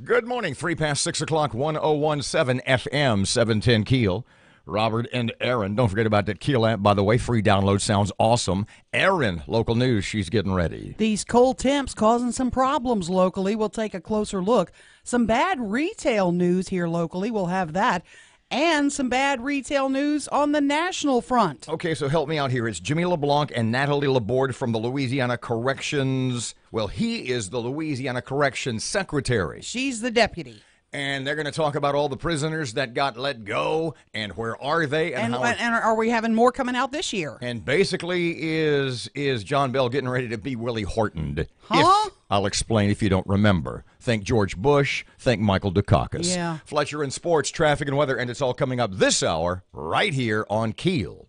Good morning. 3 past 6 o'clock, 1017 FM, 710 Keel. Robert and Erin. Don't forget about that Keel app, by the way. Free download. Sounds awesome. Erin, local news. She's getting ready. These cold temps causing some problems locally. We'll take a closer look. Some bad retail news here locally. We'll have that. And some bad retail news on the national front. Okay, so help me out here. It's Jimmy LeBlanc and Natalie Laborde from the Louisiana Corrections. Well, he is the Louisiana Corrections Secretary. She's the deputy. And they're going to talk about all the prisoners that got let go and where are they and are we having more coming out this year? And basically, is John Bell getting ready to be Willie Hortoned? Huh? I'll explain if you don't remember. Think George Bush. Think Michael Dukakis. Yeah. Fletcher in sports, traffic, and weather, and it's all coming up this hour right here on Keel.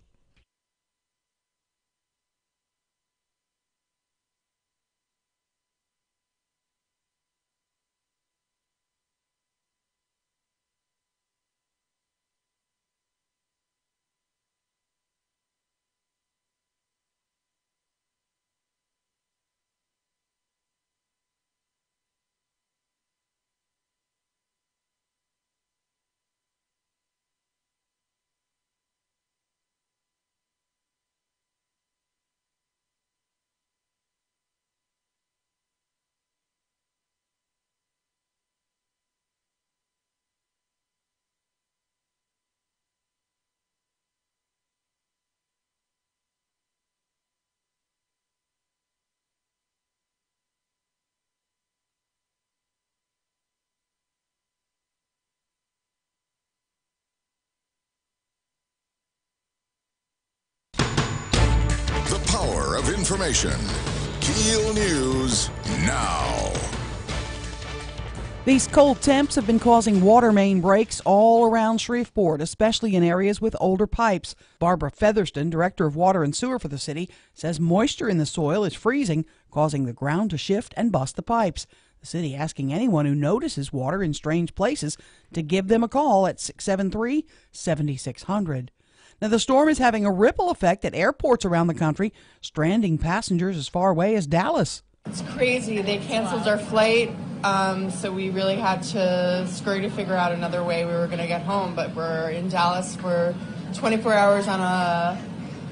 The power of information. KEEL News now. These cold temps have been causing water main breaks all around Shreveport, especially in areas with older pipes. Barbara Featherston, director of water and sewer for the city, says moisture in the soil is freezing, causing the ground to shift and bust the pipes. The city asking anyone who notices water in strange places to give them a call at 673-7600. Now, the storm is having a ripple effect at airports around the country, stranding passengers as far away as Dallas. It's crazy. They canceled our flight, so we really had to scurry to figure out another way we were going to get home. But we're in Dallas for 24 hours on a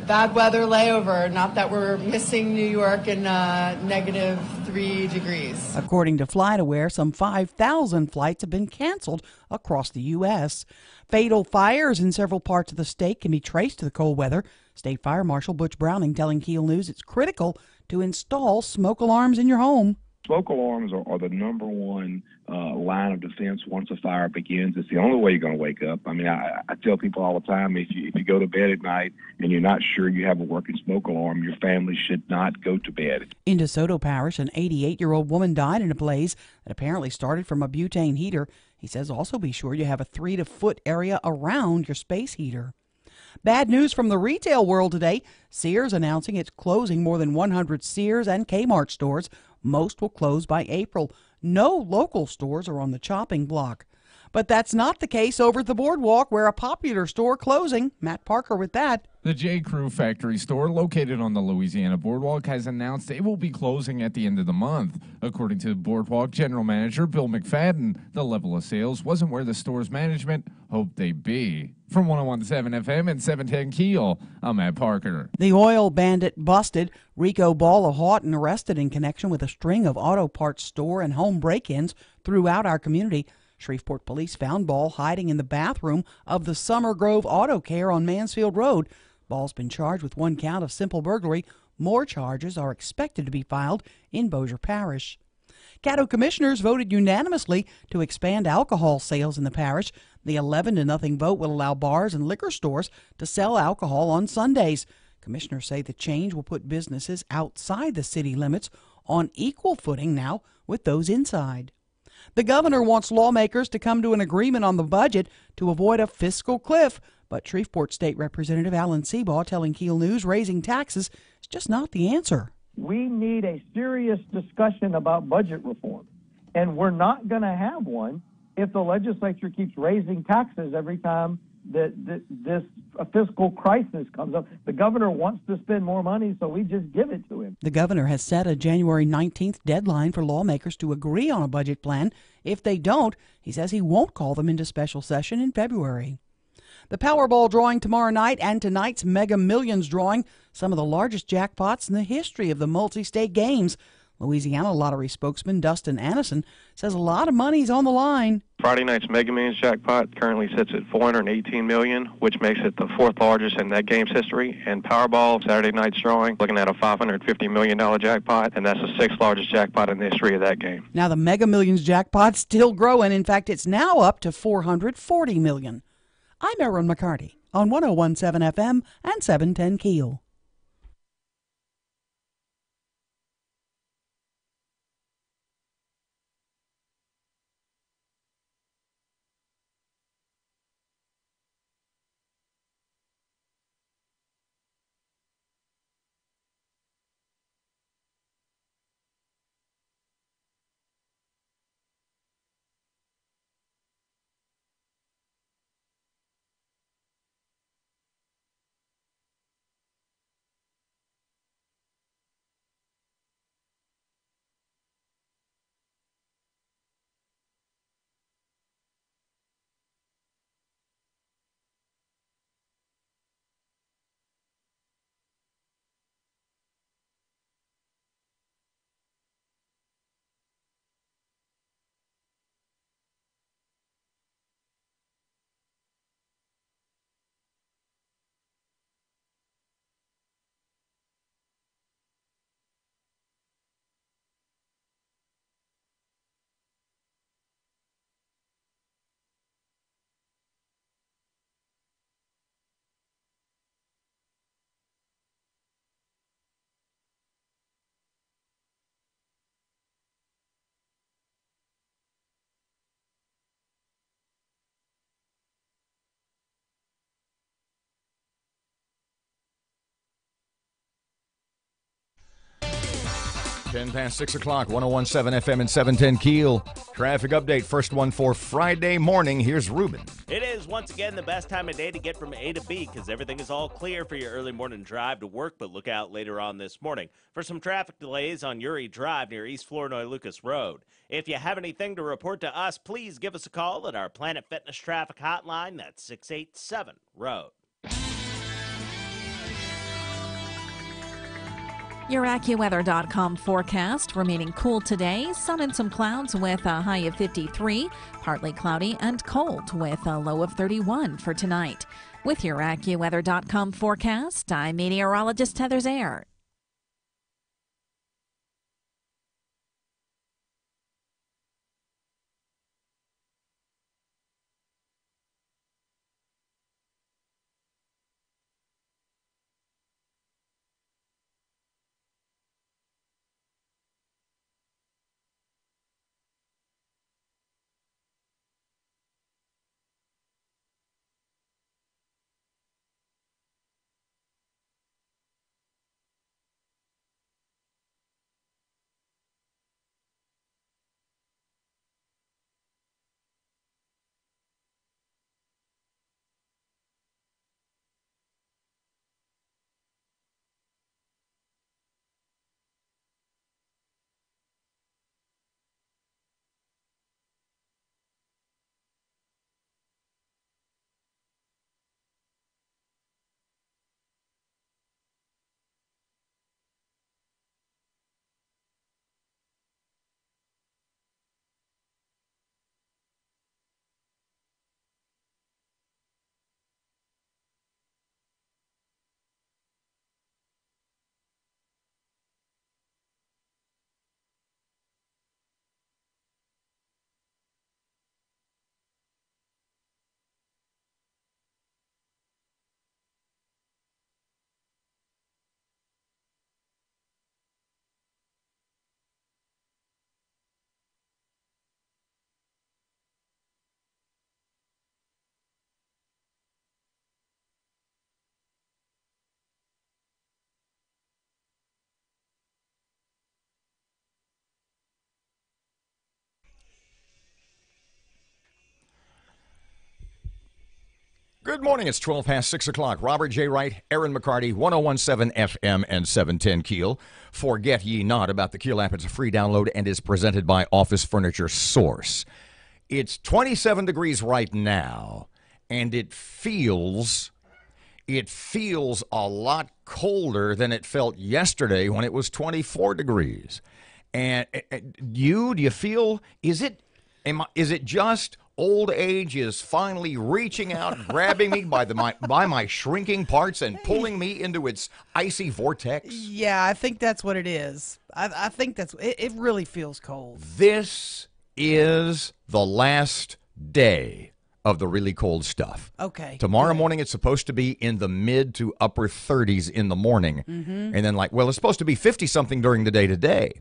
bad weather layover. Not that we're missing New York in -3 degrees. According to FlightAware, some 5,000 flights have been canceled across the U.S. Fatal fires in several parts of the state can be traced to the cold weather. State Fire Marshal Butch Browning telling KEEL News it's critical to install smoke alarms in your home. Smoke alarms are the number one line of defense once a fire begins. It's the only way you're going to wake up. I mean, I tell people all the time, if you go to bed at night and you're not sure you have a working smoke alarm, your family should not go to bed. In DeSoto Parish, an 88-year-old woman died in a blaze that apparently started from a butane heater. He says also be sure you have a 3-foot area around your space heater. Bad news from the retail world today. Sears announcing it's closing more than 100 Sears and Kmart stores. Most will close by April. No local stores are on the chopping block. But that's not the case over at the boardwalk, where a popular store closing. Matt Parker with that. The J. Crew factory store, located on the Louisiana Boardwalk, has announced it will be closing at the end of the month. According to Boardwalk General Manager Bill McFadden, the level of sales wasn't where the store's management hoped they'd be. From 101.7 FM and 710 Keel, I'm Matt Parker. The oil bandit busted. Rico Ball of Houghton arrested in connection with a string of auto parts store and home break-ins throughout our community. Shreveport police found Ball hiding in the bathroom of the Summer Grove Auto Care on Mansfield Road. Ball's been charged with 1 count of simple burglary. More charges are expected to be filed in Bossier Parish. Caddo commissioners voted unanimously to expand alcohol sales in the parish. The 11-0 vote will allow bars and liquor stores to sell alcohol on Sundays. Commissioners say the change will put businesses outside the city limits on equal footing now with those inside. The governor wants lawmakers to come to an agreement on the budget to avoid a fiscal cliff, but Shreveport State Representative Alan Seabaugh telling KEEL News raising taxes is just not the answer. We need a serious discussion about budget reform, and we're not going to have one if the legislature keeps raising taxes every time this fiscal crisis comes up. The governor wants to spend more money, so we just give it to him. The governor has set a January 19th deadline for lawmakers to agree on a budget plan. If they don't, he says he won't call them into special session in February. The Powerball drawing tomorrow night and tonight's Mega Millions drawing, some of the largest jackpots in the history of the multi-state games. Louisiana Lottery spokesman Dustin Annison says a lot of money's on the line. Friday night's Mega Millions jackpot currently sits at $418 million, which makes it the fourth largest in that game's history. And Powerball, Saturday night's drawing, looking at a $550 million jackpot, and that's the sixth largest jackpot in the history of that game. Now the Mega Millions jackpot's still growing. In fact, it's now up to $440 million. I'm Erin McCarty on 101.7 FM and 710 KEEL. Ten past 6 o'clock, 101.7 FM and 710 KEEL. Traffic update, first one for Friday morning. Here's Ruben. It is once again the best time of day to get from A to B because everything is all clear for your early morning drive to work, but look out later on this morning for some traffic delays on Uri Drive near East Flournoy Lucas Road. If you have anything to report to us, please give us a call at our Planet Fitness traffic hotline. That's 687-ROAD. Your AccuWeather.com forecast remaining cool today. Sun and some clouds with a high of 53. Partly cloudy and cold with a low of 31 for tonight. With your AccuWeather.com forecast, I'm meteorologist Heather Zaire. Good morning. It's 12 past 6 o'clock. Robert J. Wright, Erin McCarty, 1017 FM and 710 Keel. Forget ye not about the Keel app. It's a free download and is presented by Office Furniture Source. It's 27 degrees right now, and it feels a lot colder than it felt yesterday when it was 24 degrees. And do you feel, is it just old age is finally reaching out, grabbing me by my shrinking parts and pulling me into its icy vortex? Yeah, I think that's what it is. I think that's it really feels cold. This is the last day of the really cold stuff. Okay. Tomorrow morning, it's supposed to be in the mid to upper 30s in the morning. Mm-hmm. And then it's supposed to be 50-something during the day today.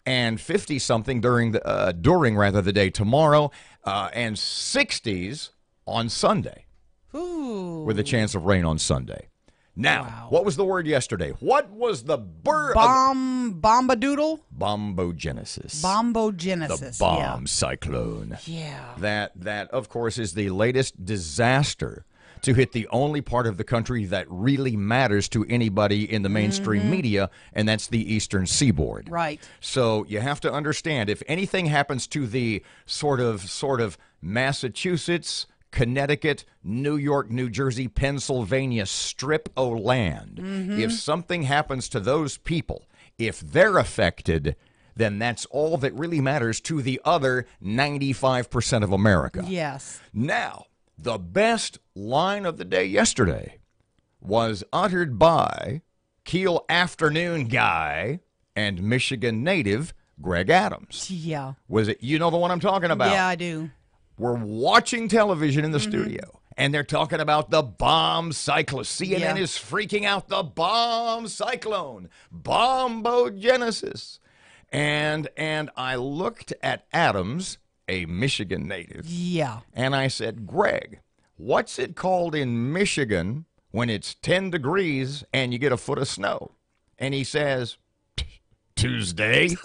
And 50-something during the day tomorrow. And 60s on Sunday. Ooh. With a chance of rain on Sunday. Now, What was the word yesterday? What was the bird? Bombadoodle? Bombogenesis. Bombogenesis. The bomb cyclone. Yeah. That, of course, is the latest disaster to hit the only part of the country that really matters to anybody in the mainstream media, and that's the eastern seaboard. Right. So you have to understand, if anything happens to the sort of Massachusetts, Connecticut, New York, New Jersey, Pennsylvania strip o' land, if something happens to those people, if they're affected, then that's all that really matters to the other 95% of America. Yes. Now, the best line of the day yesterday was uttered by Keel afternoon guy and Michigan native Greg Adams. Yeah. Was it, you know the one I'm talking about? Yeah, I do. We're watching television in the studio, and they're talking about the bomb cyclone. CNN is freaking out, the bomb cyclone, bombogenesis. And I looked at Adams, a Michigan native. Yeah. And I said, Greg, what's it called in Michigan when it's 10 degrees and you get a foot of snow? And he says, Tuesday.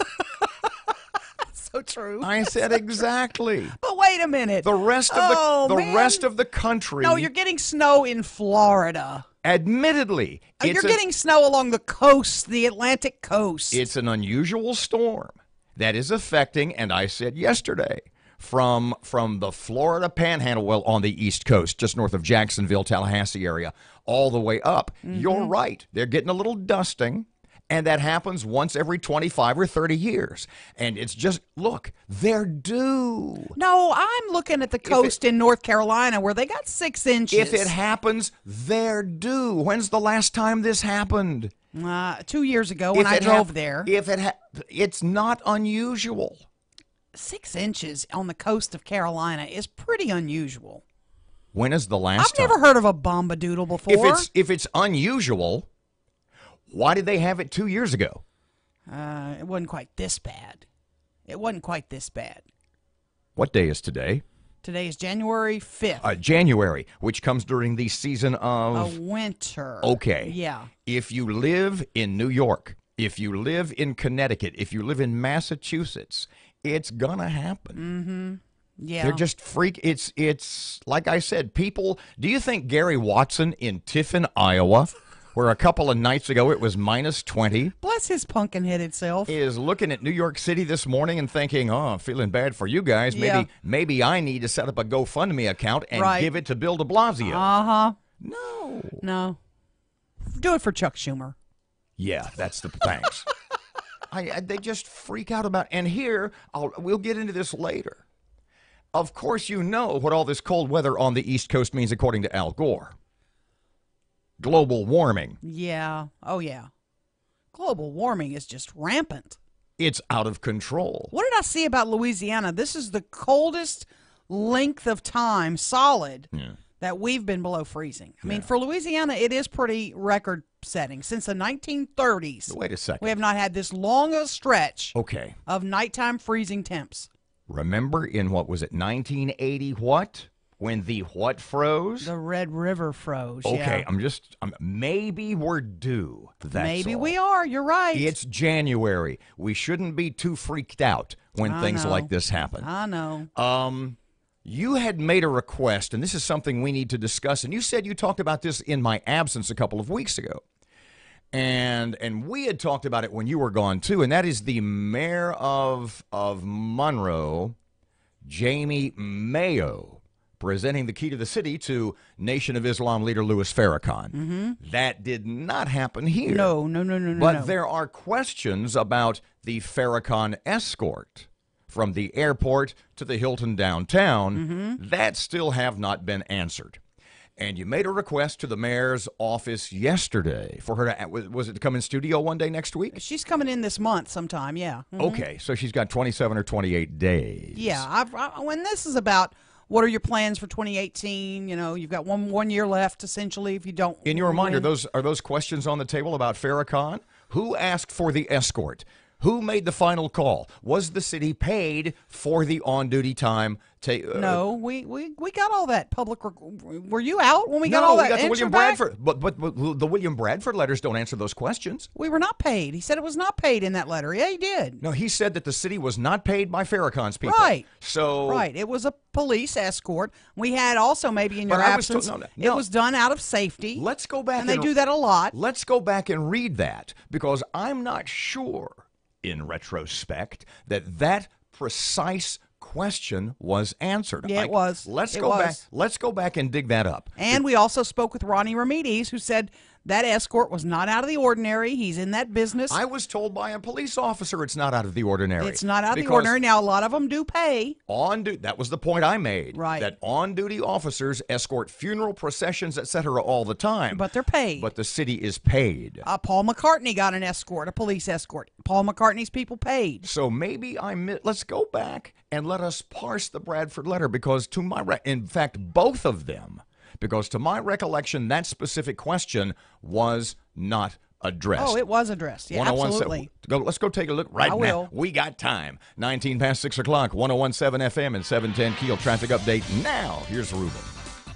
So true. I said, exactly. But wait a minute. The rest of the country. No, you're getting snow in Florida. Admittedly. You're getting snow along the coast, the Atlantic coast. It's an unusual storm that is affecting, and I said yesterday, from the Florida Panhandle, well, on the East Coast, just north of Jacksonville, Tallahassee area, all the way up. You're right. They're getting a little dusting. And that happens once every 25 or 30 years. And it's just, look, they're due. No, I'm looking at the coast in North Carolina where they got 6 inches. If it happens, they're due. When's the last time this happened? 2 years ago when I drove there. It's not unusual. 6 inches on the coast of Carolina is pretty unusual. When is the last time? I've never heard of a bombadoodle before. If it's unusual, why did they have it 2 years ago? It wasn't quite this bad. What day is today? Today is January 5th. January, which comes during the season of winter. Okay. Yeah. If you live in New York, if you live in Connecticut, if you live in Massachusetts, it's gonna happen. Yeah. They're just it's like I said, people, do you think Gary Watson in Tiffin, Iowa, where a couple of nights ago it was minus 20. Bless his pumpkin-headed self. Is looking at New York City this morning and thinking, oh, I'm feeling bad for you guys. Maybe I need to set up a GoFundMe account and give it to Bill de Blasio. No. Do it for Chuck Schumer. Yeah, that's the thanks. They just freak out about, and here, we'll get into this later. Of course, you know what all this cold weather on the East Coast means according to Al Gore. Global warming. Yeah. Oh, yeah. Global warming is just rampant. It's out of control. What did I see about Louisiana? This is the coldest length of time, solid, that we've been below freezing. I mean, for Louisiana, it is pretty record-setting. Since the 1930s, wait a second, we have not had this long a stretch of nighttime freezing temps. Remember in, what was it, 1980 what? When the what froze? The Red River froze, Okay, maybe we're due. Maybe we are, you're right. It's January. We shouldn't be too freaked out when things like this happen. I know. You had made a request, and this is something we need to discuss, and you said you talked about this in my absence a couple of weeks ago. And we had talked about it when you were gone, too, and that is the mayor of Monroe, Jamie Mayo, presenting the key to the city to Nation of Islam leader Louis Farrakhan. Mm-hmm. That did not happen here. No. But there are questions about the Farrakhan escort from the airport to the Hilton downtown that still have not been answered. And you made a request to the mayor's office yesterday for her to, was it to come in studio one day next week? She's coming in this month sometime, yeah. Okay, so she's got 27 or 28 days. Yeah, when this is about what are your plans for 2018, you've got one year left, essentially, if you don't. In your mind, win. are those questions on the table about Farrakhan? Who asked for the escort? Who made the final call? Was the city paid for the on-duty time? No, we got all that public. Were you out when we got all that? No, we got the William back? Bradford. But the William Bradford letters don't answer those questions. We were not paid. He said it was not paid in that letter. Yeah, he did. No, he said that the city was not paid by Farrakhan's people. Right. So right, it was a police escort. We had also maybe in your absence. It was done out of safety. Let's go back, and they do that a lot. Let's go back and read that because I'm not sure, in retrospect, that precise question was answered. Yeah, it was. Let's go back and dig that up. And we also spoke with Ronnie Ramirez, who said that escort was not out of the ordinary. He's in that business. I was told by a police officer it's not out of the ordinary. It's not out of the ordinary. Now, a lot of them do pay. That was the point I made. Right. That on-duty officers escort funeral processions, etc., all the time. But they're paid. But the city is paid. Paul McCartney got an escort, a police escort. Paul McCartney's people paid. So maybe let's go back and let us parse the Bradford letter because in fact, both of them, because to my recollection, that specific question was not addressed. Oh, it was addressed. Yeah, absolutely. Let's go take a look right now. We got time. 19 past 6 o'clock, 101.7 FM and 710 Keel traffic update now. Here's Ruben.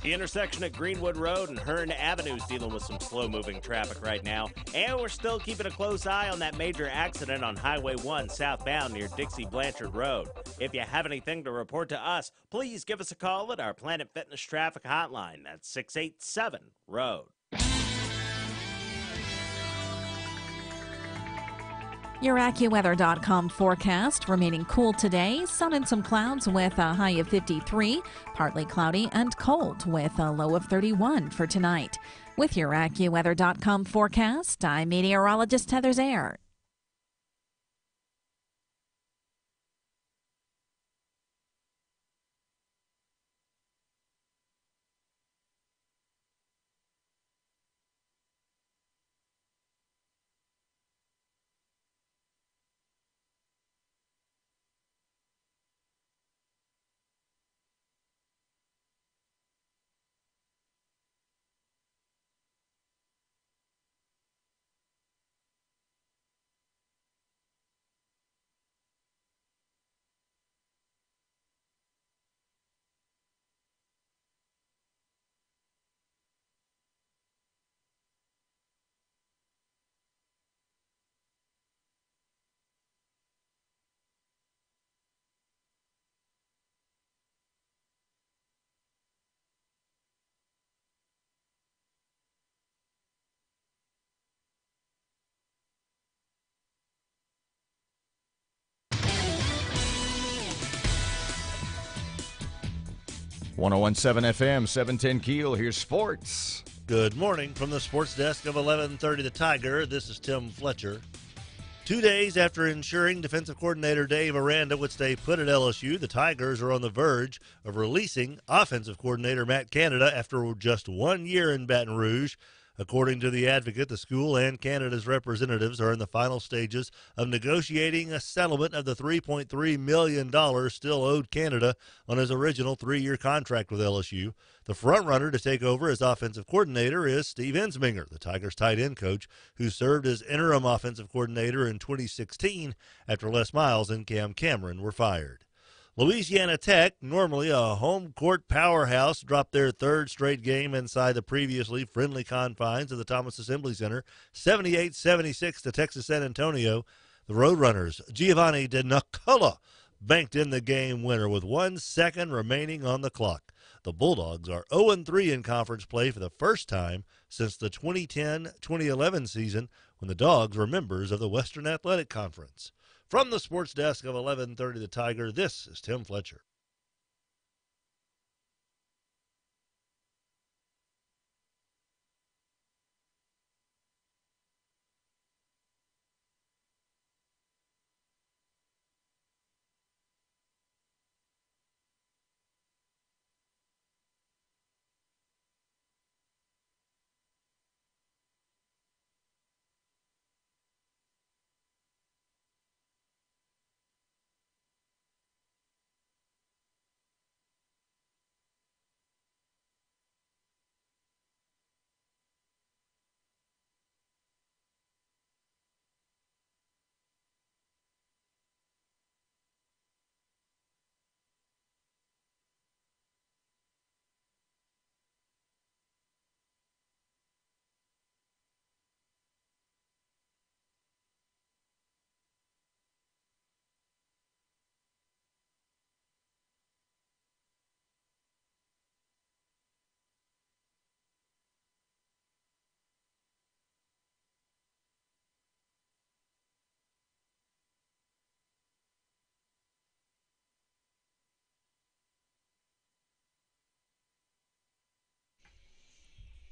The intersection at Greenwood Road and Hearn Avenue is dealing with some slow-moving traffic right now. And we're still keeping a close eye on that major accident on Highway 1 southbound near Dixie Blanchard Road. If you have anything to report to us, please give us a call at our Planet Fitness traffic hotline. That's 687-ROAD. Your AccuWeather.com forecast remaining cool today. Sun and some clouds with a high of 53. Partly cloudy and cold with a low of 31 for tonight. With your AccuWeather.com forecast, I'm meteorologist Heather Zayer. .101.7 FM, 710 Keel. Here's sports. Good morning from the sports desk of 1130 The Tiger. This is Tim Fletcher. 2 days after ensuring defensive coordinator Dave Aranda would stay put at LSU, the Tigers are on the verge of releasing offensive coordinator Matt Canada after just 1 year in Baton Rouge. According to the Advocate, the school and Canada's representatives are in the final stages of negotiating a settlement of the $3.3 million still owed Canada on his original 3-year contract with LSU. The frontrunner to take over as offensive coordinator is Steve Ensminger, the Tigers' tight end coach, who served as interim offensive coordinator in 2016 after Les Miles and Cam Cameron were fired. Louisiana Tech, normally a home court powerhouse, dropped their third straight game inside the previously friendly confines of the Thomas Assembly Center, 78-76 to Texas San Antonio. The Roadrunners' Giovanni De Nicola banked in the game winner with 1 second remaining on the clock. The Bulldogs are 0-3 in conference play for the first time since the 2010-2011 season when the Dogs were members of the Western Athletic Conference. From the sports desk of 1130 The Tiger, this is Tim Fletcher.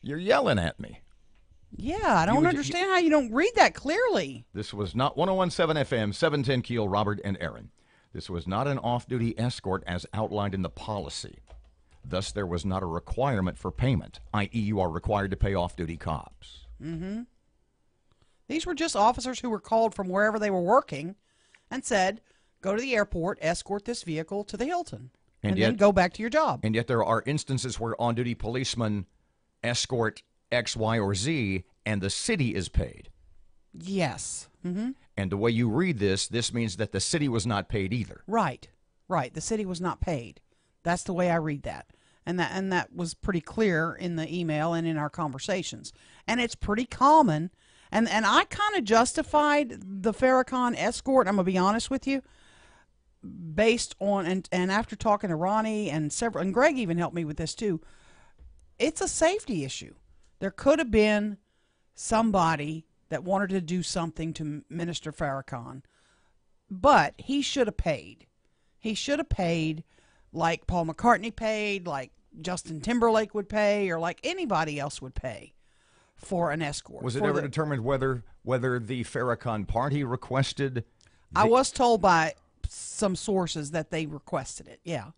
You're yelling at me. Yeah, I don't understand how you don't read that clearly. This was not 101.7 FM, 710 Keel, Robert and Erin. This was not an off-duty escort as outlined in the policy. Thus, there was not a requirement for payment, i.e. you are required to pay off-duty cops. Mm-hmm. These were just officers who were called from wherever they were working and said, go to the airport, escort this vehicle to the Hilton, and then go back to your job. And yet there are instances where on-duty policemen escort X, Y, or Z, and the city is paid. Yes. Mm-hmm. And the way you read this means that the city was not paid either. Right. The city was not paid. That's the way I read that. And that was pretty clear in the email and in our conversations. And it's pretty common. And I kind of justified the Farrakhan escort, I'm going to be honest with you, based on, and after talking to Ronnie and Greg even helped me with this too, it's a safety issue. There could have been somebody that wanted to do something to Minister Farrakhan, but he should have paid. He should have paid like Paul McCartney paid, like Justin Timberlake would pay, or like anybody else would pay for an escort. Was it ever determined whether the Farrakhan party requested? I was told by some sources that they requested it, yeah.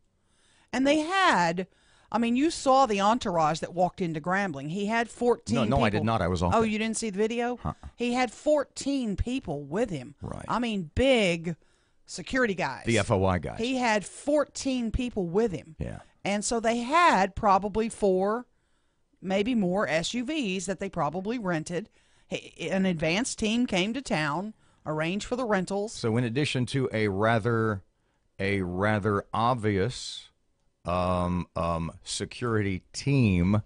And they had... I mean, you saw the entourage that walked into Grambling. He had 14 people. No, I did not. I was off. Oh, you didn't see the video? Huh. He had 14 people with him. Right. I mean, big security guys. The FOI guys. He had 14 people with him. Yeah. And so they had probably 4, maybe more SUVs that they probably rented. An advance team came to town, arranged for the rentals. So in addition to a rather obvious security team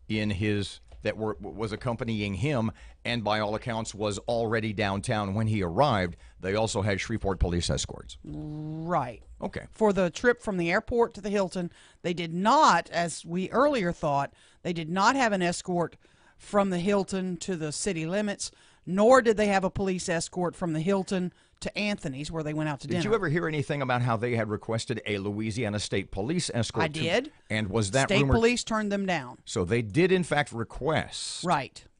that was accompanying him, and by all accounts was already downtown when he arrived, they also had Shreveport police escorts. Right. Okay. For the trip from the airport to the Hilton, they did not, as we earlier thought, they did not have an escort from the Hilton to the city limits, nor did they have a police escort from the Hilton to Anthony's, where they went out to dinner. Did you ever hear anything about how they had requested a Louisiana State Police escort? I did. And was that State rumored? Police turned them down. So they did, in fact, request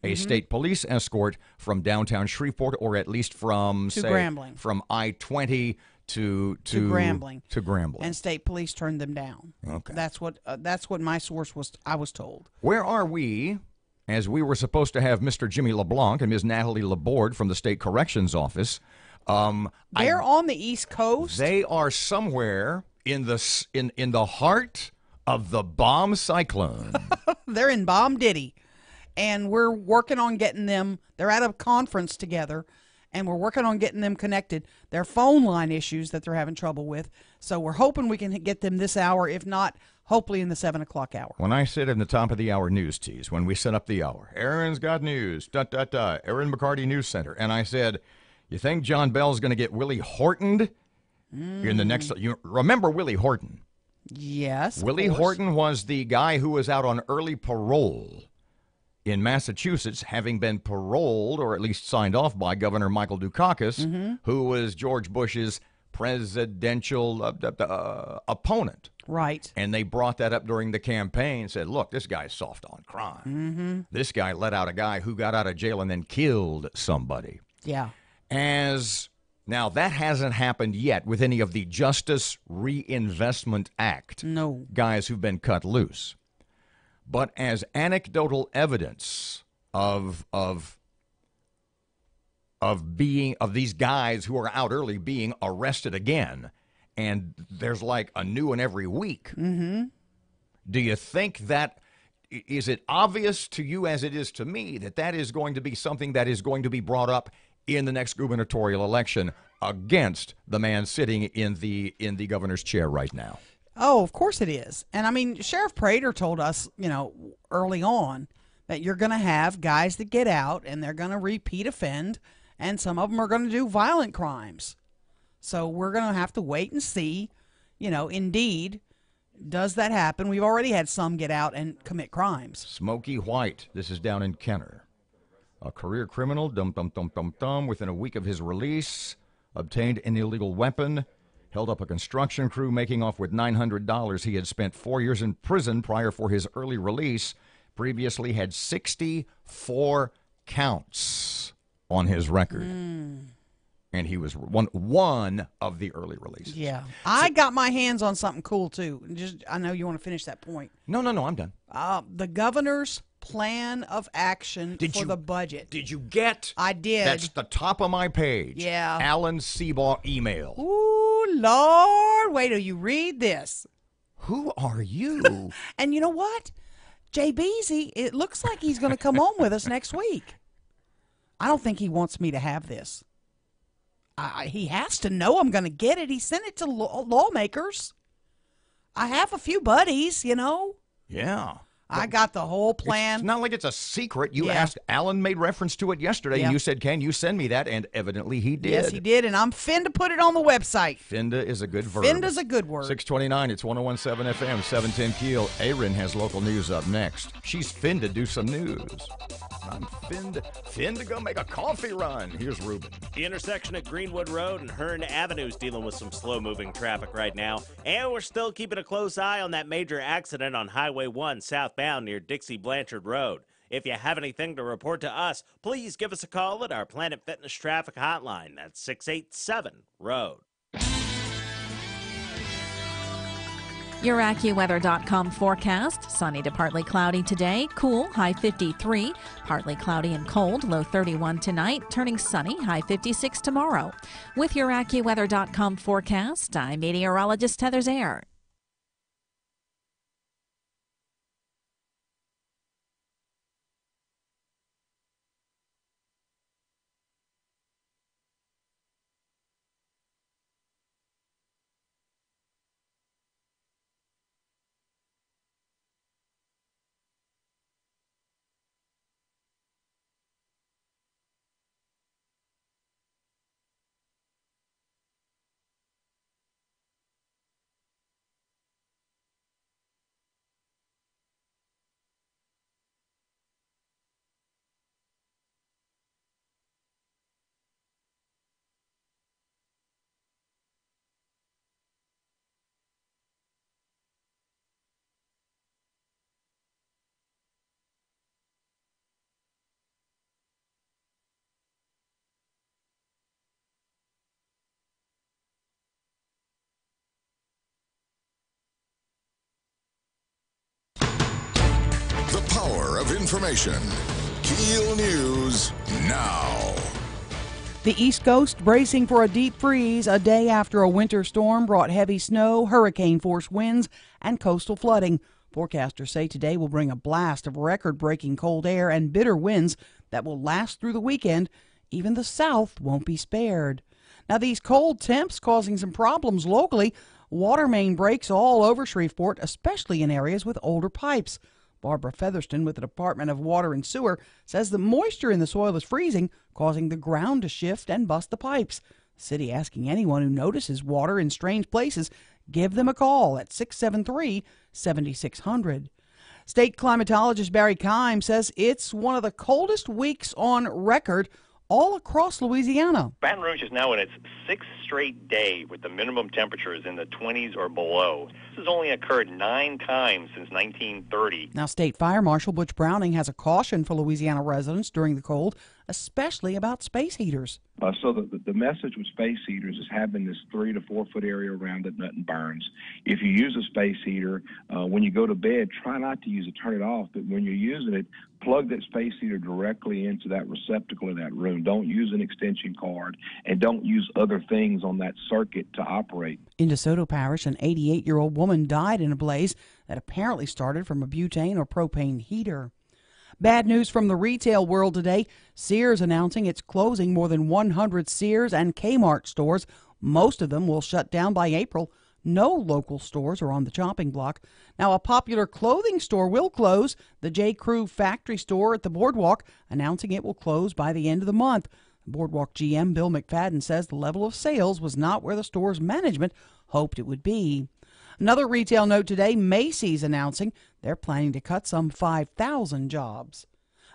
a state police escort from downtown Shreveport, or at least from, Grambling. From I-20 to Grambling. To Grambling. And state police turned them down. Okay. That's what my source was. I was told. Where are we? As we were supposed to have Mr. Jimmy LeBlanc and Ms. Natalie Laborde from the State Corrections Office. They're on the East Coast. They are somewhere in the heart of the bomb cyclone. They're in Bomb Diddy, and we're working on getting them. They're at a conference together, and we're working on getting them connected. Their phone line issues that they're having trouble with, so we're hoping we can get them this hour. If not, hopefully in the 7 o'clock hour. When I sit in the top of the hour news tease, when we set up the hour, Erin's got news, Erin McCarty News Center, and I said, you think John Bell's going to get Willie Hortoned In the next, you remember Willie Horton? Yes. Willie Horton was the guy who was out on early parole in Massachusetts, having been paroled or at least signed off by Governor Michael Dukakis, who was George Bush's presidential opponent. Right. And they brought that up during the campaign, said, look, this guy's soft on crime. This guy let out a guy who got out of jail and then killed somebody. Yeah. Now, that hasn't happened yet with any of the Justice Reinvestment Act guys who've been cut loose. But as anecdotal evidence of these guys who are out early being arrested again, and there's like a new one every week. Do you think that, is it obvious to you as it is to me that that is going to be something that is going to be brought up in the next gubernatorial election against the man sitting in the governor's chair right now? Oh, of course it is. And I mean, Sheriff Prater told us, early on that you're going to have guys that get out and they're going to repeat offend, and some of them are going to do violent crimes. So we're going to have to wait and see, indeed, does that happen? We've already had some get out and commit crimes. Smokey White, this is down in Kenner. A career criminal, within a week of his release, obtained an illegal weapon, held up a construction crew, making off with $900. He had spent 4 years in prison prior for his early release. Previously had 64 counts on his record. And he was one of the early releases. Yeah. I got my hands on something cool, too. I know you want to finish that point. No, I'm done. The governor's plan of action for the budget. Did you get? I did. That's the top of my page. Yeah. Alan Seabaugh email. Ooh, Lord. Wait till you read this. Who are you? And you know what? Jay Beasy, it looks like he's going to come on with us next week. I don't think he wants me to have this. He has to know I'm going to get it. He sent it to lawmakers. I have a few buddies, Yeah. I got the whole plan. It's not like it's a secret. You asked, Alan made reference to it yesterday, and you said, can you send me that? And evidently he did. Yes, he did, and I'm fin to put it on the website. Finda is a good verb. Finda's a good word. 629, it's 101.7 FM, 710 Keel. Erin has local news up next. She's fin to do some news. I'm fin to go make a coffee run. Here's Ruben. The intersection at Greenwood Road and Hearn Avenue is dealing with some slow-moving traffic right now. And we're still keeping a close eye on that major accident on Highway 1 southbound near Dixie Blanchard Road. If you have anything to report to us, please give us a call at our Planet Fitness traffic hotline. That's 687-ROAD. Your AccuWeather.com forecast. Sunny to partly cloudy today. Cool, high 53. Partly cloudy and cold, low 31 tonight. Turning sunny, high 56 tomorrow. With your AccuWeather.com forecast, I'm meteorologist Heather Zaire. The power of information. KEEL News now. The East Coast bracing for a deep freeze a day after a winter storm brought heavy snow, hurricane-force winds, and coastal flooding. Forecasters say today will bring a blast of record-breaking cold air and bitter winds that will last through the weekend. Even the South won't be spared. Now, these cold temps causing some problems locally. Water main breaks all over Shreveport, especially in areas with older pipes. Barbara Featherston with the Department of Water and Sewer says the moisture in the soil is freezing, causing the ground to shift and bust the pipes. The city asking anyone who notices water in strange places, give them a call at 673-7600. State climatologist Barry Kime says it's one of the coldest weeks on record all across Louisiana. Baton Rouge is now in its sixth straight day with the minimum temperatures in the 20s or below. This has only occurred 9 times since 1930. Now, State Fire Marshal Butch Browning has a caution for Louisiana residents during the cold, especially about space heaters. So the message with space heaters is having this 3 to 4 foot area around it, nothing burns. If you use a space heater, when you go to bed, try not to use it, turn it off. But when you're using it, plug that space heater directly into that receptacle in that room. Don't use an extension cord, and don't use other things on that circuit to operate. In DeSoto Parish, an 88-year-old woman died in a blaze that apparently started from a butane or propane heater. Bad news from the retail world today. Sears announcing it's closing more than 100 Sears and Kmart stores. Most of them will shut down by April. No local stores are on the chopping block. Now, a popular clothing store will close. The J. Crew factory store at the Boardwalk announcing it will close by the end of the month. Boardwalk GM Bill McFadden says the level of sales was not where the store's management hoped it would be. Another retail note today, Macy's announcing they're planning to cut some 5,000 jobs.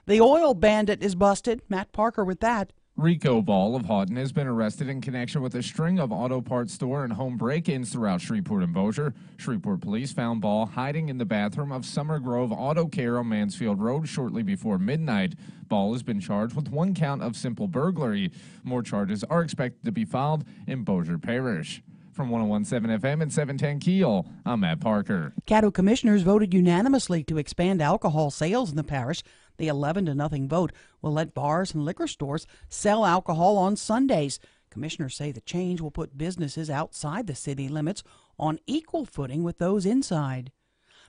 The oil bandit is busted. Matt Parker with that. Rico Ball of Houghton has been arrested in connection with a string of auto parts store and home break-ins throughout Shreveport and Bossier. Shreveport police found Ball hiding in the bathroom of Summer Grove Auto Care on Mansfield Road shortly before midnight. Ball has been charged with 1 count of simple burglary. More charges are expected to be filed in Bossier Parish. From 101.7 FM and 710 KEEL, I'm Matt Parker. Caddo commissioners voted unanimously to expand alcohol sales in the parish. The 11-0 vote will let bars and liquor stores sell alcohol on Sundays. Commissioners say the change will put businesses outside the city limits on equal footing with those inside.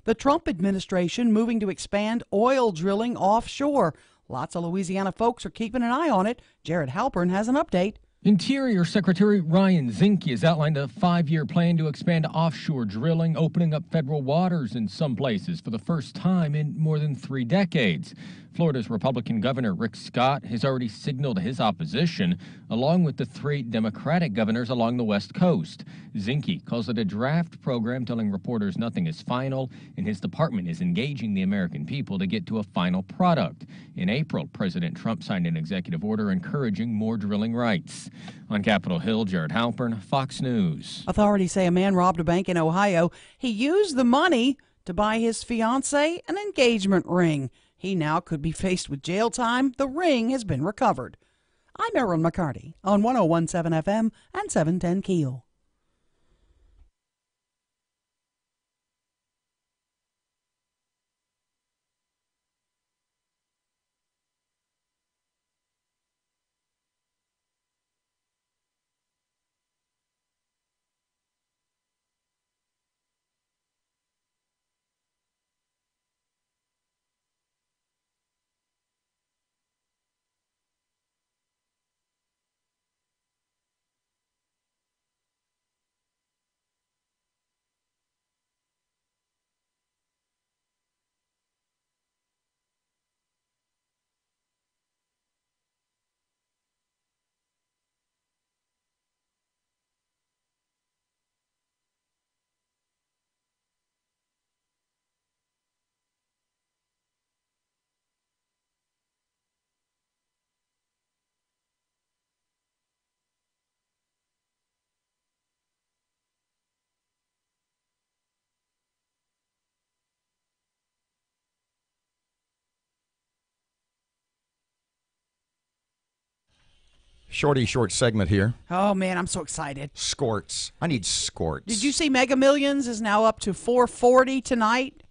The Trump administration moving to expand oil drilling offshore. Lots of Louisiana folks are keeping an eye on it. Jared Halpern has an update. Interior Secretary Ryan Zinke has outlined a 5-year plan to expand offshore drilling, opening up federal waters in some places for the first time in more than 3 decades. Florida's Republican Governor Rick Scott has already signaled his opposition, along with the 3 Democratic governors along the West Coast. Zinke calls it a draft program, telling reporters nothing is final, and his department is engaging the American people to get to a final product. In April, President Trump signed an executive order encouraging more drilling rights. On Capitol Hill, Jared Halpern, Fox News. Authorities say a man robbed a bank in Ohio. He used the money to buy his fiancée an engagement ring. He now could be faced with jail time. The ring has been recovered. I'm Erin McCarty on 101.7 FM and 710 KEEL. Short segment here. Oh, man, I'm so excited. Skorts. I need skorts. Did you see Mega Millions is now up to 440 tonight?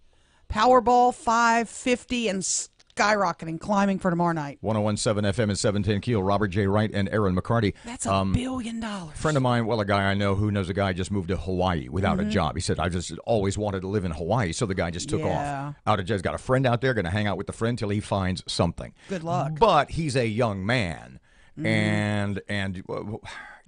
Powerball 550 and skyrocketing, climbing for tomorrow night. 101.7 FM and 710 KEEL. Robert J. Wright and Erin McCarty. That's $1 billion. Friend of mine, a guy I know who knows a guy just moved to Hawaii without a job. He said, I just always wanted to live in Hawaii, so the guy just took off. Out of jail. Got a friend out there, going to hang out with the friend till he finds something. Good luck. But he's a young man. and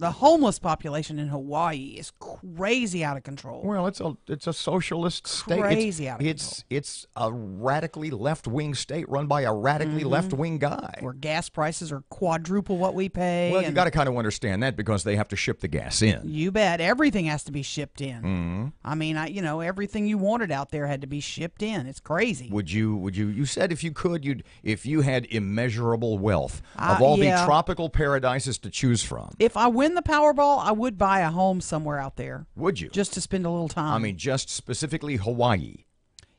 the homeless population in Hawaii is crazy out of control. well, it's a socialist state. Crazy out of It's a radically left-wing state run by a radically left-wing guy. Where gas prices are quadruple what we pay. Well, you got to kind of understand that because they have to ship the gas in. You bet. Everything has to be shipped in. I mean, everything you wanted out there had to be shipped in. It's crazy. Would you said if if you had immeasurable wealth of all the tropical paradises to choose from. If I win the Powerball, I would buy a home somewhere out there. Would you? Just to spend a little time. I mean, just specifically Hawaii.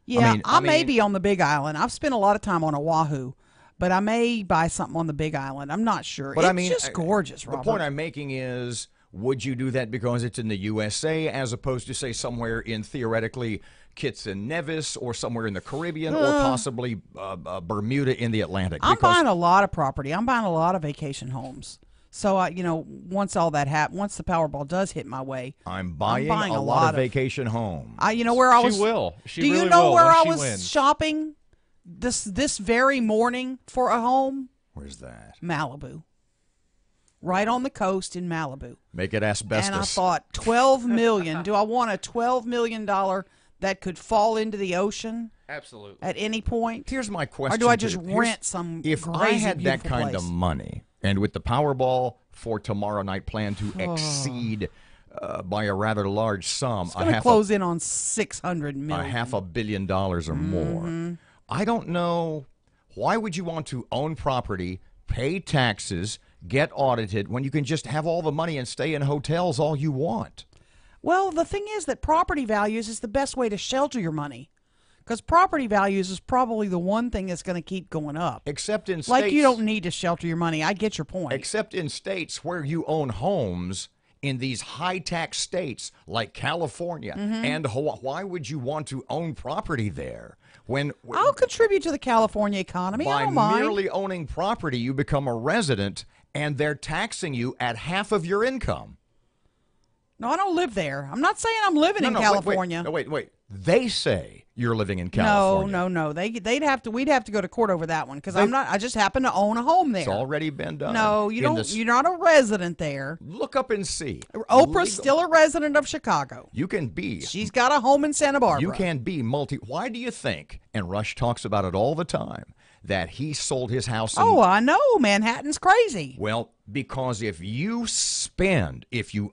Yeah, I may be on the Big Island. I've spent a lot of time on Oahu, but I may buy something on the Big Island. I'm not sure. But it's just gorgeous, Robert. The point I'm making is, would you do that because it's in the USA as opposed to, say, somewhere in theoretically Kitts and Nevis or somewhere in the Caribbean or possibly Bermuda in the Atlantic? I'm buying a lot of property. I'm buying a lot of vacation homes. So, once all that happens, once the Powerball does hit my way, I'm buying a lot of vacation homes. Where I was. She will. Do you know where I was shopping this very morning for a home? Where's that? Malibu. Right on the coast in Malibu. Make it asbestos. And I thought, $12 million. Do I want a $12 million that could fall into the ocean? Absolutely. At any point? Here's my question. Or do I just rent some If crazy, I had that beautiful kind place? of money, and with the Powerball for tomorrow night plan to exceed by a rather large sum, it's going to close in on $600 million. $500 million or more. I don't know. Why would you want to own property, pay taxes, get audited when you can just have all the money and stay in hotels all you want? Well, the thing is that property values is the best way to shelter your money. Because property values is probably the one thing that's going to keep going up. Except in states. Like you don't need to shelter your money. I get your point. Except in states where you own homes in these high-tax states like California and Hawaii. Why would you want to own property there? I'll contribute to the California economy. I don't mind. By merely owning property, you become a resident, and they're taxing you at half of your income. No, I don't live there. I'm not saying I'm living in California. Wait. They say you're living in California. No. We'd have to go to court over that one because I'm not. I just happen to own a home there. It's already been done. No, you don't. You're not a resident there. Look up and see. Oprah's still a resident of Chicago. You can be. She's got a home in Santa Barbara. You can be Why do you think? And Rush talks about it all the time. That he sold his house. I know. Manhattan's crazy. Well, because if you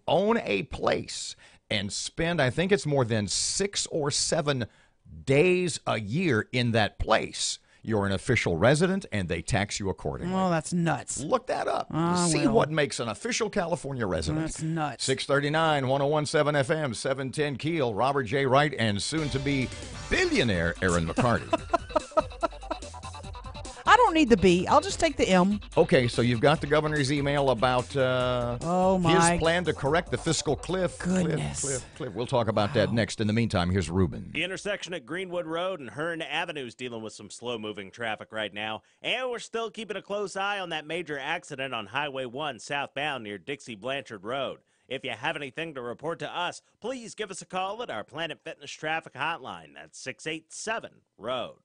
own a place and spend, I think it's more than 6 or 7 days a year in that place, you're an official resident and they tax you accordingly. Oh, that's nuts. Look that up. See what makes an official California resident. That's nuts. 639, 101.7 FM, 710 Keel, Robert J. Wright, and soon-to-be billionaire Erin McCarty. I don't need the B. I'll just take the M. Okay, so you've got the governor's email about his plan to correct the fiscal cliff. Goodness. Cliff. We'll talk about that next. In the meantime, here's Ruben. The intersection at Greenwood Road and Hearn Avenue is dealing with some slow-moving traffic right now. And we're still keeping a close eye on that major accident on Highway 1 southbound near Dixie Blanchard Road. If you have anything to report to us, please give us a call at our Planet Fitness traffic hotline. That's 687-ROAD.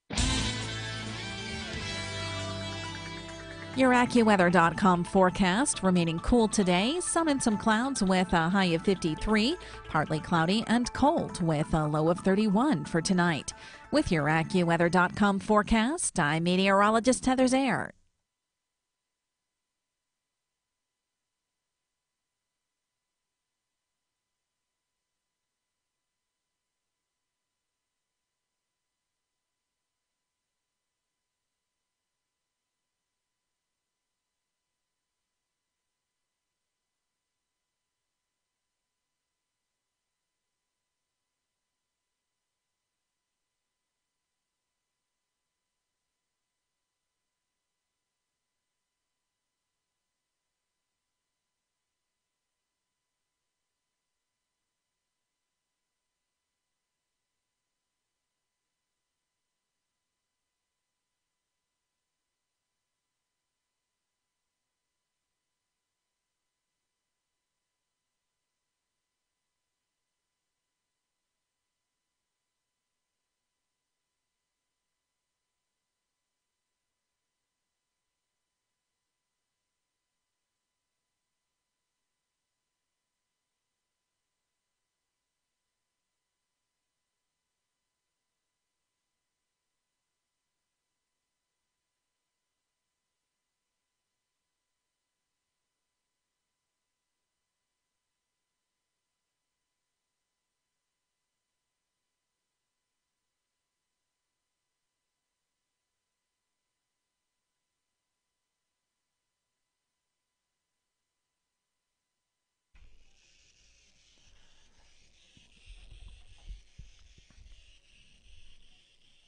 Your AccuWeather.com forecast remaining cool today. Sun and some clouds with a high of 53. Partly cloudy and cold with a low of 31 for tonight. With your AccuWeather.com forecast, I'm meteorologist Heather Zaire.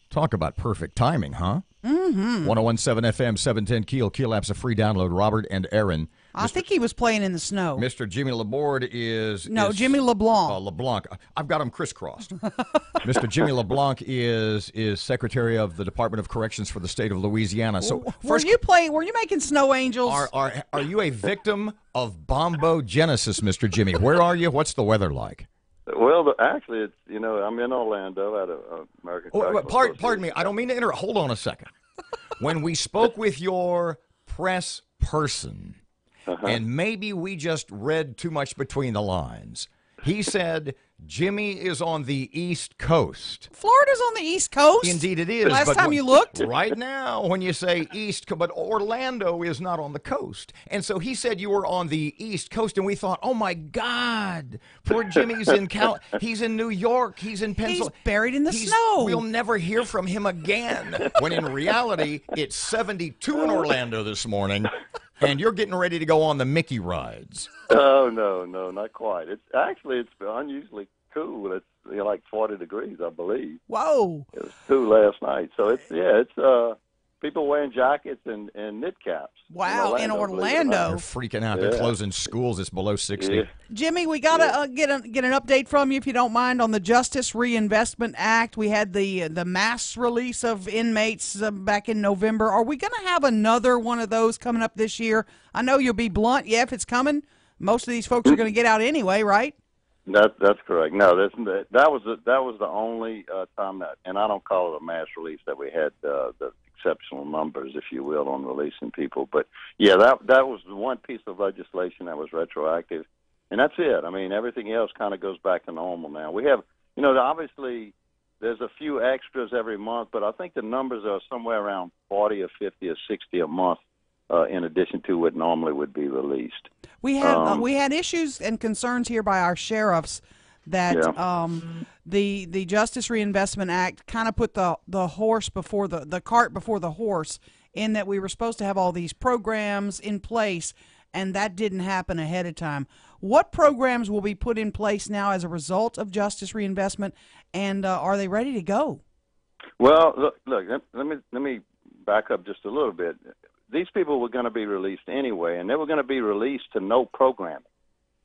Talk about perfect timing, huh? Mm-hmm. 1017 FM, 710 Keel. Keel app's a free download. Robert and Erin. I think he was playing in the snow. Mr. Jimmy Laborde is... Jimmy LeBlanc. LeBlanc. I've got them crisscrossed. Mr. Jimmy LeBlanc is Secretary of the Department of Corrections for the state of Louisiana. So were you making snow angels? Are you a victim of bombogenesis, Mr. Jimmy? Where are you? What's the weather like? Well, actually, it's I'm in Orlando at American. Pardon me. I don't mean to interrupt. Hold on a second. When we spoke with your press person, and maybe we just read too much between the lines, he said Jimmy is on the East Coast. Florida's on the East Coast? Indeed it is. Last time you looked? Right now, when you say East, but Orlando is not on the coast. And so he said you were on the East Coast, and we thought, oh, my God, poor Jimmy's he's in New York, he's in Pennsylvania. He's buried in the snow. We'll never hear from him again. When in reality, it's 72 in Orlando this morning, and you're getting ready to go on the Mickey rides. Oh, no, not quite. It's unusually cool. It's like 40 degrees, I believe. Whoa! It was cool last night. So it's people wearing jackets and knit caps. Wow, in Orlando. They're freaking out. They're closing schools. It's below 60. Yeah. Jimmy, we got to get an update from you, if you don't mind, on the Justice Reinvestment Act. We had the mass release of inmates back in November. Are we going to have another one of those coming up this year? I know you'll be blunt. Yeah, if it's coming, most of these folks are going to get out anyway, right? That's correct. No, that was the only time that, and I don't call it a mass release, that we had the exceptional numbers, if you will, on releasing people. But yeah, that was the one piece of legislation that was retroactive, and that's it. I mean, everything else kind of goes back to normal now. We have, obviously there's a few extras every month, but I think the numbers are somewhere around 40 or 50 or 60 a month. In addition to what normally would be released. We had issues and concerns here by our sheriffs that the Justice Reinvestment Act kind of put the horse before the cart before the horse, in that we were supposed to have all these programs in place, and that didn't happen ahead of time. What programs will be put in place now as a result of Justice Reinvestment, and are they ready to go? Well, look. Let me back up just a little bit. These people were going to be released anyway, and they were going to be released to no programming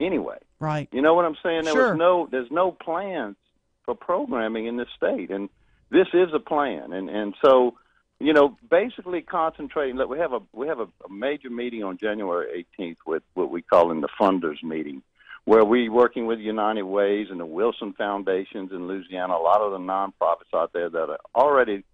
anyway. Right. You know what I'm saying? Sure. There's no plans for programming in this state, and this is a plan. And so, basically concentrating. Look, we have a major meeting on January 18th with what we call in the funders meeting, where we're working with United Ways and the Wilson Foundations in Louisiana, a lot of the nonprofits out there that are already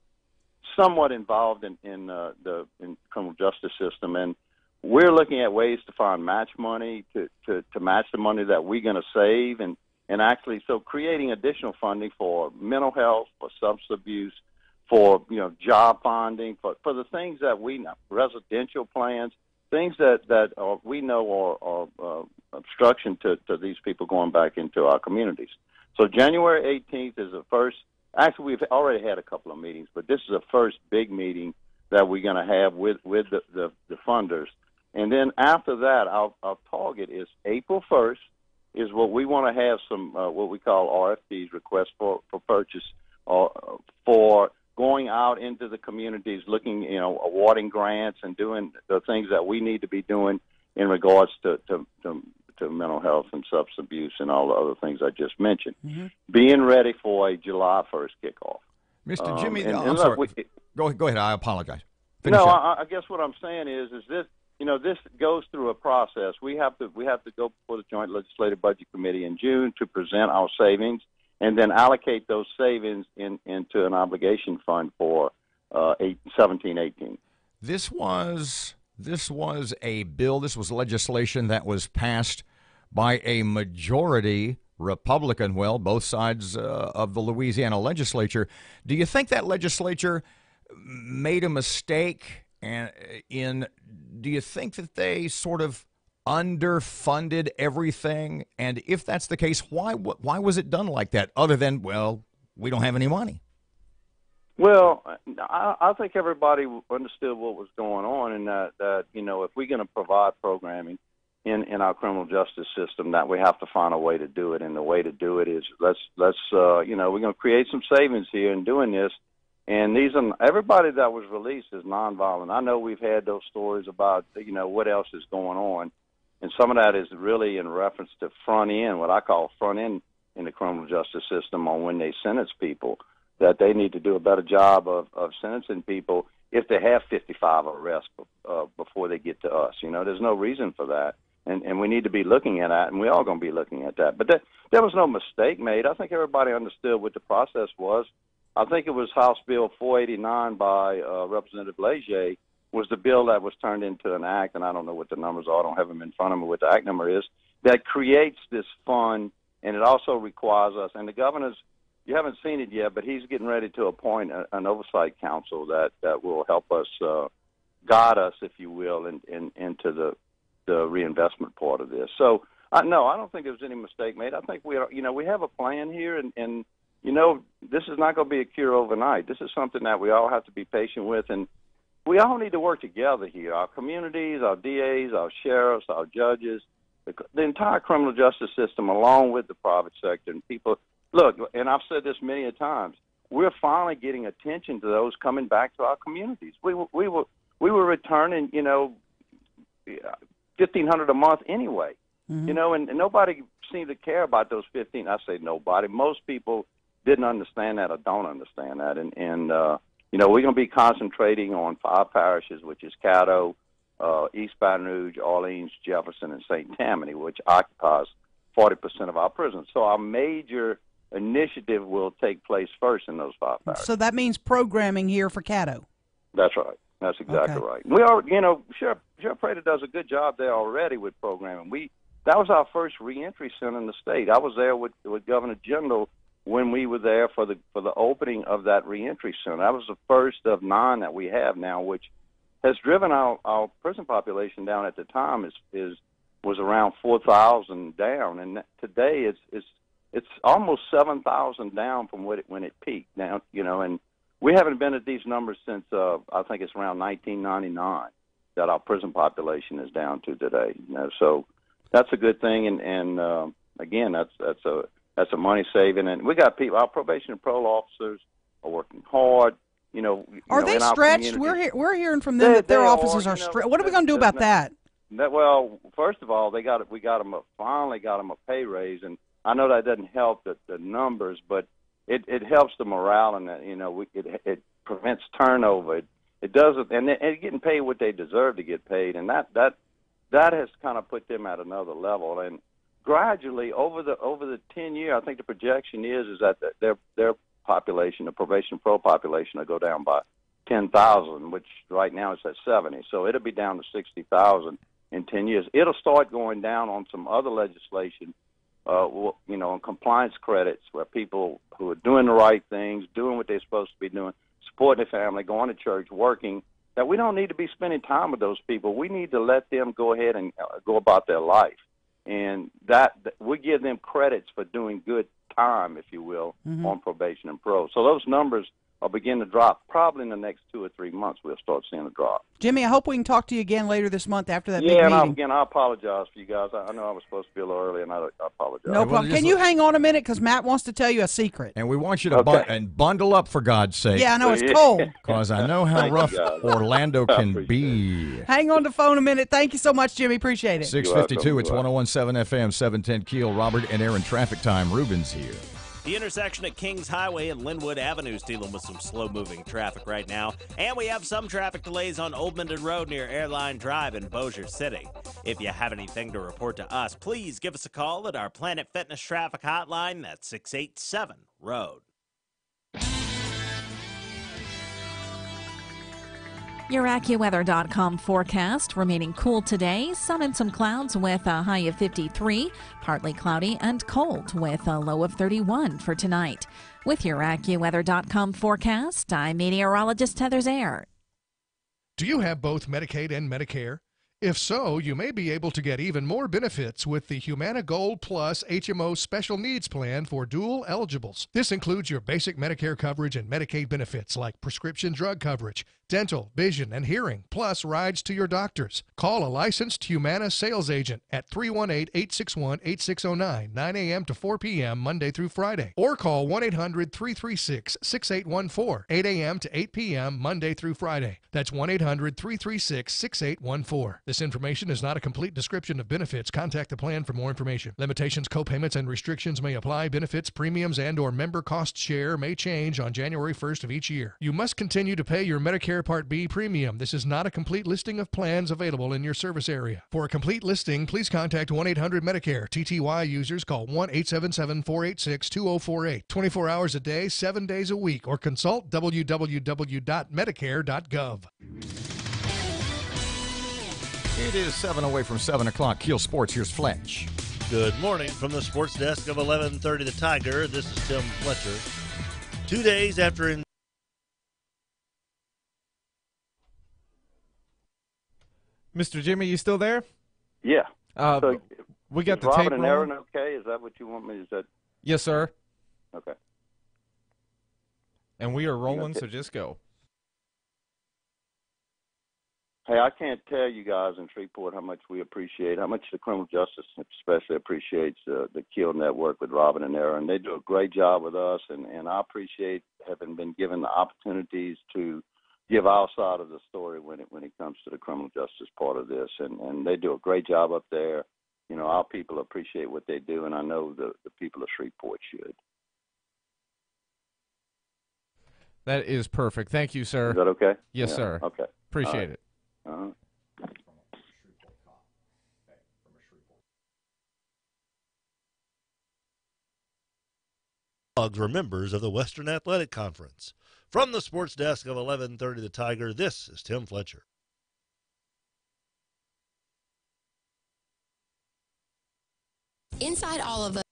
somewhat involved in the criminal justice system, and we're looking at ways to find match money to match the money that we're going to save, and actually so creating additional funding for mental health, for substance abuse, for job finding, for the things that we know, residential plans, things that we know are obstruction to these people going back into our communities. So January 18th is the first. Actually, we've already had a couple of meetings, but this is the first big meeting that we're going to have with the funders. And then after that, our target is April 1st is what we want to have some what we call RFPs, requests for purchase, for going out into the communities, looking, awarding grants and doing the things that we need to be doing in regards to mental health and substance abuse and all the other things I just mentioned. Mm-hmm. Being ready for a July 1st kickoff. Mr. Jimmy, I'm sorry. Go ahead. I apologize. I guess what I'm saying is this. This goes through a process. We have to go before the Joint Legislative Budget Committee in June to present our savings, and then allocate those savings into an obligation fund for 17-18. This was a bill. This was legislation that was passed by a majority Republican, both sides of the Louisiana legislature. Do you think that legislature made a mistake? And do you think that they sort of underfunded everything? And if that's the case, why was it done like that? Other than, we don't have any money. Well, I think everybody understood what was going on, and that if we're going to provide programming in our criminal justice system, that we have to find a way to do it, and the way to do it is let's we're going to create some savings here in doing this, And everybody that was released is nonviolent. I know we've had those stories about, what else is going on. And some of that is really in reference to front end, what I call front end in the criminal justice system on when they sentence people, that they need to do a better job of sentencing people if they have 55 arrests before they get to us. There's no reason for that. And we need to be looking at that, and we're all going to be looking at that. But there was no mistake made. I think everybody understood what the process was. I think it was House Bill 489 by Representative Leger was the bill that was turned into an act, and I don't know what the numbers are. I don't have them in front of me what the act number is, that creates this fund, and it also requires us. And the governor's, you haven't seen it yet, but he's getting ready to appoint an oversight council that will help us, guide us, if you will, into the reinvestment part of this. So, no, I don't think there's any mistake made. I think we have a plan here, and this is not going to be a cure overnight. This is something that we all have to be patient with, and we all need to work together here. Our communities, our DAs, our sheriffs, our judges, the entire criminal justice system, along with the private sector. And people, look, and I've said this many a times, we're finally getting attention to those coming back to our communities. We were returning, $1,500 a month anyway, and nobody seemed to care about those 15. I say nobody. Most people didn't understand that or don't understand that, and we're going to be concentrating on 5 parishes, which is Caddo, East Baton Rouge, Orleans, Jefferson, and St. Tammany, which occupies 40% of our prisons. So our major initiative will take place first in those 5 parishes. So that means programming here for Caddo. That's right. That's exactly right. We are, Sheriff Prater does a good job there already with programming. That was our first reentry center in the state. I was there with Governor Jindal when we were there for the opening of that reentry center. That was the first of 9 that we have now, which has driven our prison population down. At the time was around 4,000 down, and today it's almost 7,000 down from when it peaked. Now, and we haven't been at these numbers since I think it's around 1999 that our prison population is down to today. So that's a good thing, and again, that's a money saving, and we got people. Our probation and parole officers are working hard. Are they stretched? We're hearing from them that their offices are stretched. What are we going to do about that? Well, first of all, we finally got them a pay raise, and I know that doesn't help the numbers, but it helps the morale, and it prevents turnover. It doesn't, and they're getting paid what they deserve to get paid, and that has kind of put them at another level. And gradually over the 10-year, I think the projection is that their population, the probation pro population, will go down by 10,000, which right now is at 70. So it'll be down to 60,000 in 10 years. It'll start going down on some other legislation, on compliance credits, where people who are doing the right things, doing what they're supposed to be doing, supporting their family, going to church, working, that we don't need to be spending time with those people. We need to let them go ahead and go about their life. And that we give them credits for doing good time, if you will, on probation and parole. So those numbers will begin to drop. Probably in the next 2 or 3 months, we'll start seeing a drop. Jimmy, I hope we can talk to you again later this month after that big meeting. Yeah, and I apologize for you guys. I know I was supposed to be a little early, and I apologize. No problem. Can you hang on a minute, because Matt wants to tell you a secret. And we want you to bundle up, for God's sake. Yeah, I know, it's cold. Because I know how rough Orlando can be. Hang on the phone a minute. Thank you so much, Jimmy. Appreciate it. 6:52, it's 101.7 FM, 710 Keel. Robert and Erin traffic time. Ruben's here. The intersection at Kings Highway and Linwood Avenue is dealing with some slow-moving traffic right now. And we have some traffic delays on Old Minden Road near Airline Drive in Bossier City. If you have anything to report to us, please give us a call at our Planet Fitness traffic hotline. That's 687-ROAD. Your AccuWeather.com forecast, remaining cool today, sun and some clouds with a high of 53, partly cloudy and cold with a low of 31 for tonight. With your AccuWeather.com forecast, I'm meteorologist Heather Zaire. Do you have both Medicaid and Medicare? If so, you may be able to get even more benefits with the Humana Gold Plus HMO Special Needs Plan for dual eligibles. This includes your basic Medicare coverage and Medicaid benefits like prescription drug coverage, dental, vision, and hearing, plus rides to your doctors. Call a licensed Humana sales agent at 318-861-8609, 9 a.m. to 4 p.m. Monday through Friday. Or call 1-800-336-6814, 8 a.m. to 8 p.m. Monday through Friday. That's 1-800-336-6814. This information is not a complete description of benefits. Contact the plan for more information. Limitations, copayments, and restrictions may apply. Benefits, premiums, and or member cost share may change on January 1st of each year. You must continue to pay your Medicare Part B premium. This is not a complete listing of plans available in your service area. For a complete listing, please contact 1-800-MEDICARE. TTY users call 1-877-486-2048. 24 hours a day, 7 days a week, or consult www.medicare.gov. It is 7 away from 7 o'clock. Keel Sports, here's Fletch. Good morning from the sports desk of 1130 The Tiger. This is Tim Fletcher. 2 days after Mr. Jimmy, you still there? Yeah. So we got is the Robin tape and rolling. Erin okay? Is that what you want me? Is that Yes, sir. okay? And we are rolling, so just go. Hey, I can't tell you guys in Shreveport how much we appreciate, how much the criminal justice especially appreciates the KEEL network with Robin and Erin. They do a great job with us, and I appreciate having been given the opportunities to give our side of the story when it comes to the criminal justice part of this. And they do a great job up there. You know, our people appreciate what they do, and I know the people of Shreveport should. That is perfect. Thank you, sir. Is that okay? Yes, Yeah, sir. okay. Appreciate it. Uh-huh. Dogs were members of the Western Athletic Conference. From the sports desk of 1130 The Tiger, this is Tim Fletcher. Inside all of us.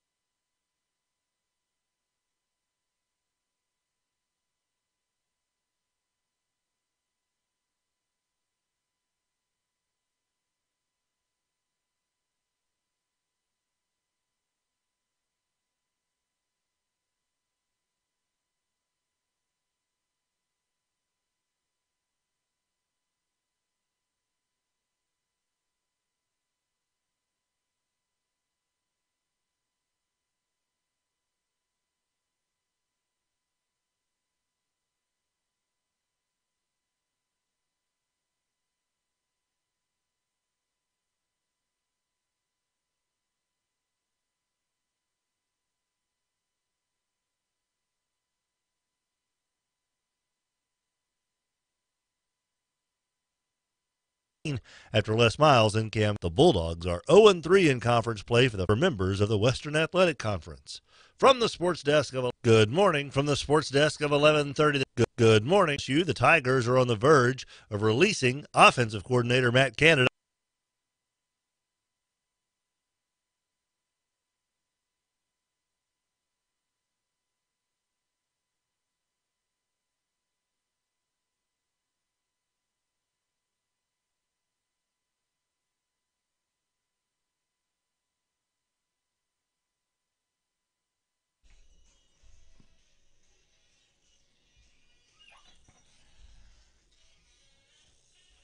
After Les Miles in camp, the Bulldogs are 0-3 in conference play for members of the Western Athletic Conference. From the sports desk of Good morning from the sports desk of 1130 Good morning. The Tigers are on the verge of releasing offensive coordinator Matt Canada.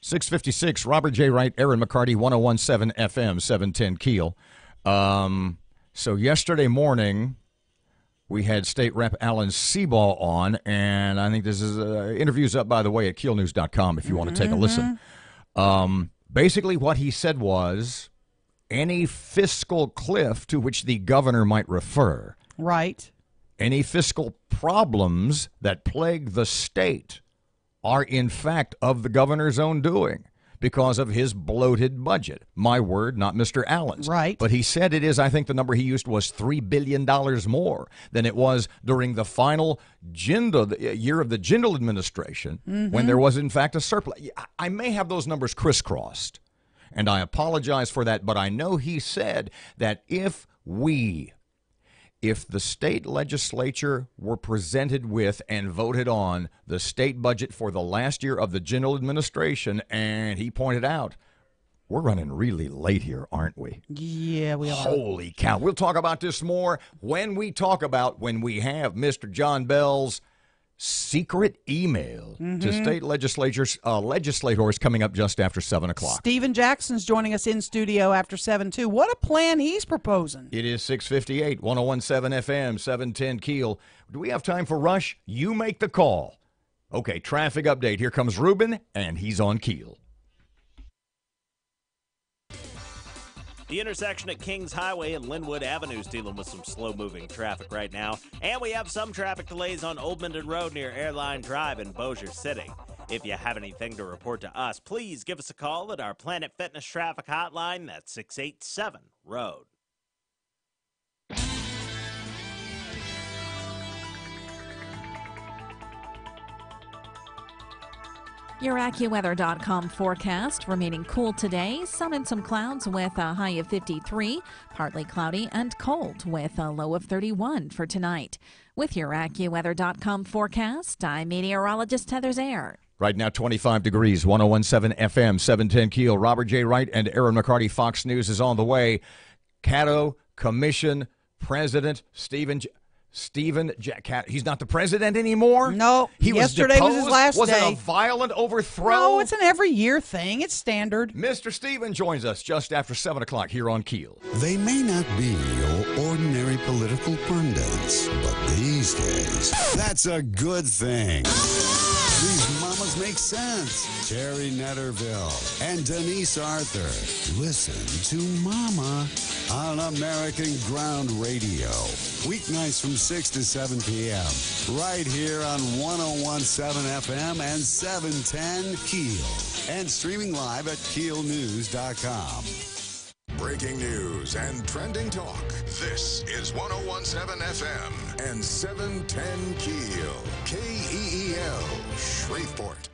.656, Robert J. Wright, Erin McCarty, 1017 FM, 710 Keel. So yesterday morning, we had State Rep Alan Seabaugh on, and I think this is interviews up, by the way, at keelnews.com if you want to take a listen. Basically, what he said was any fiscal cliff to which the governor might refer. Right. Any fiscal problems that plague the state are in fact of the governor's own doing because of his bloated budget. My word, not Mr. Allen's. Right. But he said it is, I think the number he used was $3 billion more than it was during the final year of the Jindal administration when there was in fact a surplus. I may have those numbers crisscrossed, and I apologize for that, but I know he said that if the state legislature were presented with and voted on the state budget for the last year of the Jindal administration, and he pointed out, we're running really late here, aren't we? Yeah, we are. Holy cow. We'll talk about this more when we have Mr. John Bell's secret email to state legislators coming up just after 7 o'clock. Stephen Jackson's joining us in studio after 7 too. What a plan he's proposing. It is 6:58, 101.7 FM, 710 Keel. Do we have time for Rush? You make the call. Okay, traffic update. Here comes Ruben, and he's on Keel. The intersection at Kings Highway and Linwood Avenue is dealing with some slow-moving traffic right now. And we have some traffic delays on Old Minden Road near Airline Drive in Bossier City. If you have anything to report to us, please give us a call at our Planet Fitness traffic hotline. That's 687-ROAD. Your AccuWeather.com forecast remaining cool today. Sun and some clouds with a high of 53, partly cloudy and cold with a low of 31 for tonight. With your AccuWeather.com forecast, I'm meteorologist Heather Zaire. Right now, 25 degrees, 101.7 FM, 710 Keel. Robert J. Wright and Erin McCarty. Fox News is on the way. Caddo Commission President Stephen Jack. He's not the president anymore? No. Yesterday was his last was day. Was it a violent overthrow? No, it's an every year thing. It's standard. Mr. Stephen joins us just after 7 o'clock here on Keel. They may not be your ordinary political pundits, but these days, that's a good thing. These mamas make sense. Terry Netterville and Denise Arthur. Listen to Mama on American Ground Radio. Weeknights from 6 to 7 p.m. Right here on 101.7 FM and 710 Keel. And streaming live at keelnews.com. Breaking news and trending talk. This is 101.7 FM and 710 Keel. KEEL, Shreveport.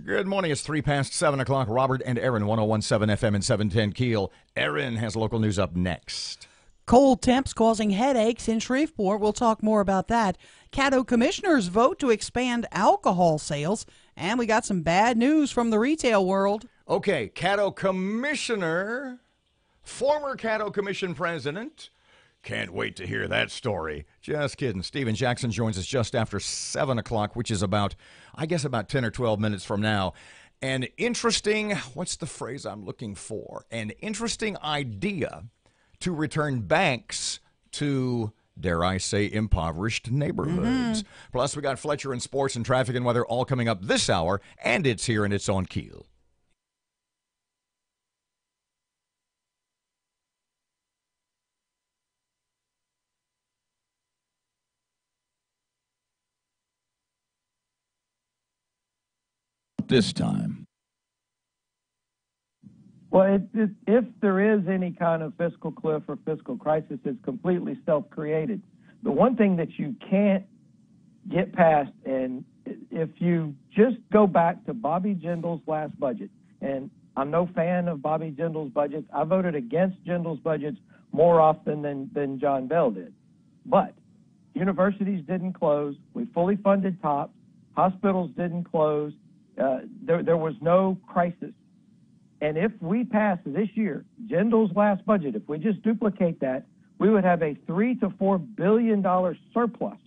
Good morning. It's 3 past 7 o'clock. Robert and Erin, 101.7 FM and 710 Keel. Erin has local news up next. Cold temps causing headaches in Shreveport. We'll talk more about that. Caddo commissioners vote to expand alcohol sales. And we got some bad news from the retail world. Okay, Caddo commissioner, former Caddo Commission president. Can't wait to hear that story. Just kidding. Steven Jackson joins us just after 7 o'clock, which is about 10 or 12 minutes from now. An interesting, what's the phrase I'm looking for? An interesting idea to return banks to, dare I say, impoverished neighborhoods. Plus, we got Fletcher and sports and traffic and weather all coming up this hour, and it's here and it's on Keel. This time. Well, if there is any kind of fiscal cliff or fiscal crisis, it's completely self-created. The one thing that you can't get past, and if you just go back to Bobby Jindal's last budget, and I'm no fan of Bobby Jindal's budgets. I voted against Jindal's budgets more often than John Bell did. But universities didn't close. We fully funded TOPS. Hospitals didn't close. There was no crisis. And if we pass this year, Jindal's last budget, if we just duplicate that, we would have a $3 to $4 billion surplus